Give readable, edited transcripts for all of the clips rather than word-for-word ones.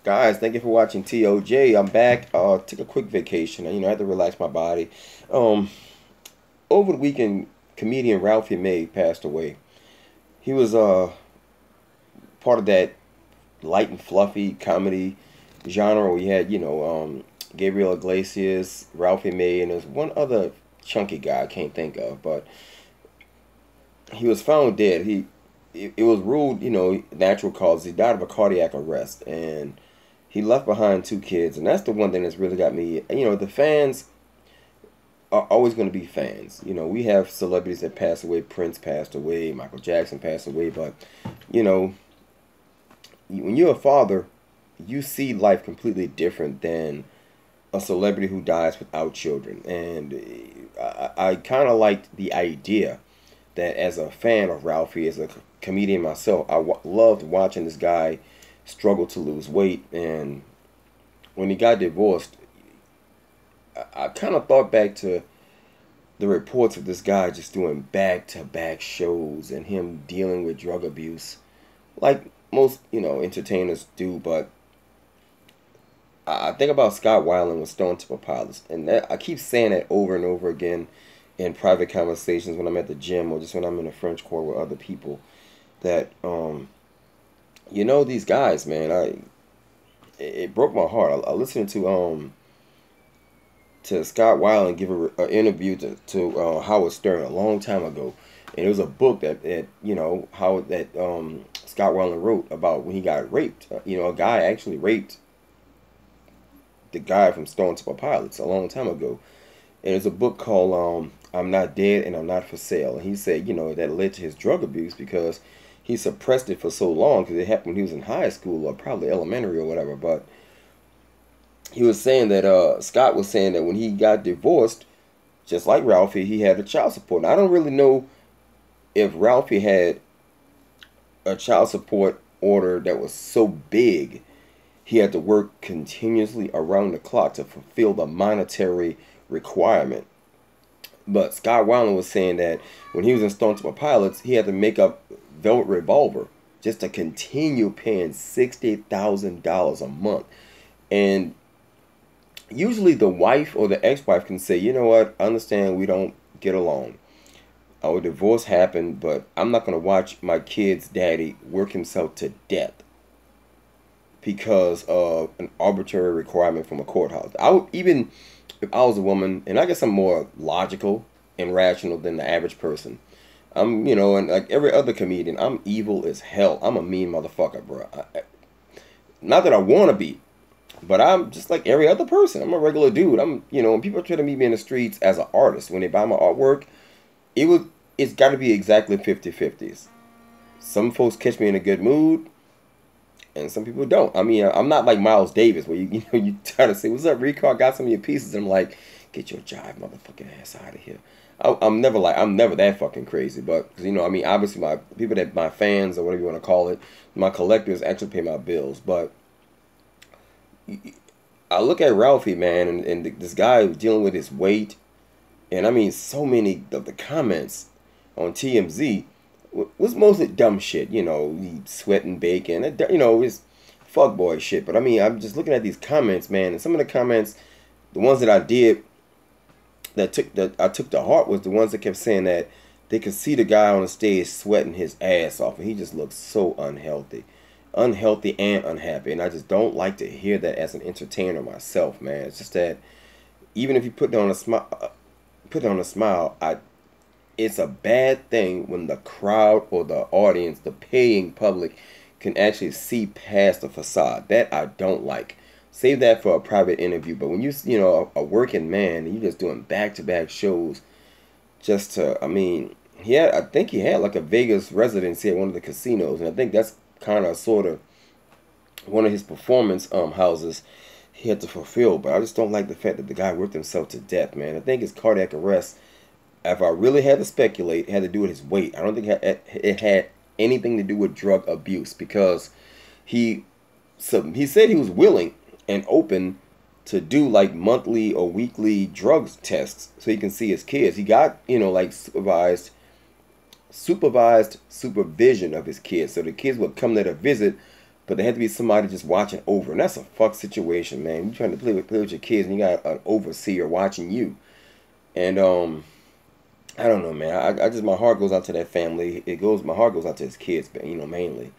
Guys, thank you for watching TOJ. I'm back. Took a quick vacation. I had to relax my body. Um, Over the weekend, comedian Ralphie May passed away. He was part of that light and fluffy comedy genre. We had Gabriel Iglesias, Ralphie May, and there's one other chunky guy I can't think of, but he was found dead. It was ruled natural causes. He died of a cardiac arrest, and he left behind two kids, and that's the one thing that's really got me. The fans are always going to be fans. We have celebrities that pass away. Prince passed away. Michael Jackson passed away. But, you know, when you're a father, you see life completely different than a celebrity who dies without children. And I kind of liked the idea that as a fan of Ralphie, as a comedian myself, loved watching this guy struggle to lose weight. And when he got divorced, I kind of thought back to the reports of this guy just doing back-to-back shows and him dealing with drug abuse, like most entertainers do. But I think about Scott Weiland with Stone Temple Pilots, and I keep saying that over and over again in private conversations when I'm at the gym or just when I'm in a French court with other people. That these guys, man, it broke my heart. I listened to Scott Weiland give an interview to Howard Stern a long time ago, and it was a book that Scott Weiland wrote about when he got raped. A guy actually raped the guy from Stone Temple Pilots a long time ago, and it's a book called "I'm Not Dead and I'm Not for Sale." And he said that led to his drug abuse because he suppressed it for so long because it happened when he was in high school or probably elementary or whatever, but. He was saying that Scott was saying that when he got divorced, just like Ralphie, he had a child support. Now, I don't really know if Ralphie had a child support order that was so big he had to work continuously around the clock to fulfill the monetary requirement. But Scott Weiland was saying that when he was in Stone Temple Pilots, he had to make up Velvet Revolver just to continue paying $60,000 a month. And usually the wife or the ex-wife can say, you know what, I understand we don't get along. Our divorce happened, but I'm not going to watch my kid's daddy work himself to death because of an arbitrary requirement from a courthouse. I would, even if I was a woman, and I guess I'm more logical and rational than the average person. And like every other comedian, I'm evil as hell. I'm a mean motherfucker, bro. Not that I want to be. But I'm just like every other person. I'm a regular dude. When people try to meet me in the streets as an artist, when they buy my artwork, it's got to be exactly 50-50s. Some folks catch me in a good mood, and some people don't. I'm not like Miles Davis, where you try to say, "What's up, Rico? I got some of your pieces." And I'm like, "Get your jive motherfucking ass out of here." I'm never that fucking crazy. But obviously my fans or whatever you want to call it, my collectors actually pay my bills, but. I look at Ralphie, man, and this guy dealing with his weight, and so many of the comments on TMZ was mostly dumb shit. He sweating bacon, it's fuckboy shit. But I'm just looking at these comments, man, and some of the comments, the ones that I took to heart was the ones that kept saying that they could see the guy on the stage sweating his ass off, and he just looks so unhealthy and unhappy, and I just don't like to hear that as an entertainer myself, man. It's just that even if you put on a smile, it's a bad thing when the crowd or the audience, the paying public, can actually see past the facade. That I don't like. Save that for a private interview. But when a working man and you're just doing back-to-back shows, just to, I think he had like a Vegas residency at one of the casinos, and I think that's kind of sort of one of his performance houses he had to fulfill. But I just don't like the fact that the guy worked himself to death, man. I think his cardiac arrest, if I really had to speculate, had to do with his weight. I don't think it had anything to do with drug abuse, because he said he was willing and open to do like monthly or weekly drugs tests so he can see his kids. He got like supervised supervision of his kids. So the kids would come there to visit but there had to be somebody just watching over, and that's a fuck situation, man. You trying to play with your kids, and you got an overseer watching you, and I don't know, man. I just my heart goes out to that family. My heart goes out to his kids, but mainly.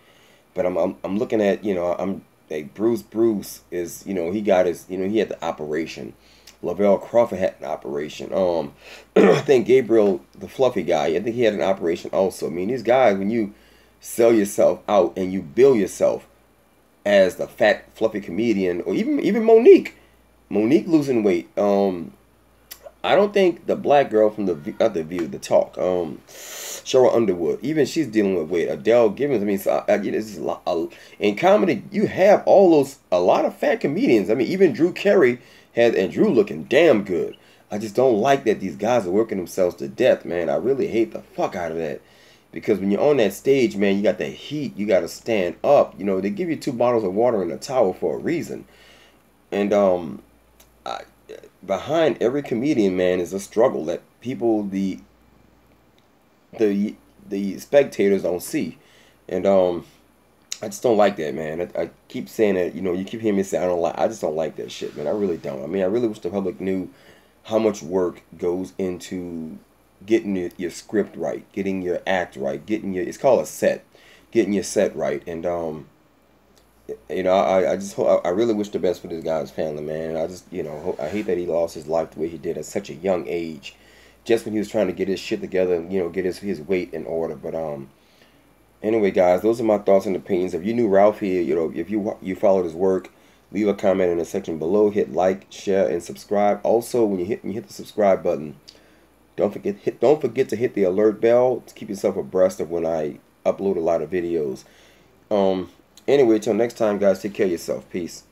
But I'm looking at I'm like Bruce is he got his he had the operation. Lavelle Crawford had an operation. I think Gabriel, the fluffy guy, I think he had an operation also. I mean, these guys, when you sell yourself out and you bill yourself as the fat, fluffy comedian, or even Monique losing weight. I don't think the black girl from the other View, the Talk, Cheryl Underwood, even she's dealing with weight. Adele Givens, I mean, so, this is in comedy, you have a lot of fat comedians. I mean, even Drew Carey and Drew looking damn good. I just don't like that these guys are working themselves to death, man. I really hate the fuck out of that. Because when you're on that stage, man, you got that heat. You got to stand up. They give you 2 bottles of water and a towel for a reason. And behind every comedian, man, is a struggle that people, the spectators don't see. And I just don't like that, man. I keep saying that, you keep hearing me say I just don't like that shit, man. I really don't. I mean, I really wish the public knew how much work goes into getting your script right, getting your act right, it's called a set, getting your set right. And I just hope, I really wish the best for this guy's family, man. And I just I hate that he lost his life the way he did at such a young age, just when he was trying to get his shit together and get his weight in order. But anyway, guys, those are my thoughts and opinions. If you knew Ralphie, if you followed his work, leave a comment in the section below. Hit like, share, and subscribe. Also, when you hit the subscribe button, don't forget to hit the alert bell to keep yourself abreast of when I upload a lot of videos. Anyway, till next time, guys, take care of yourself. Peace.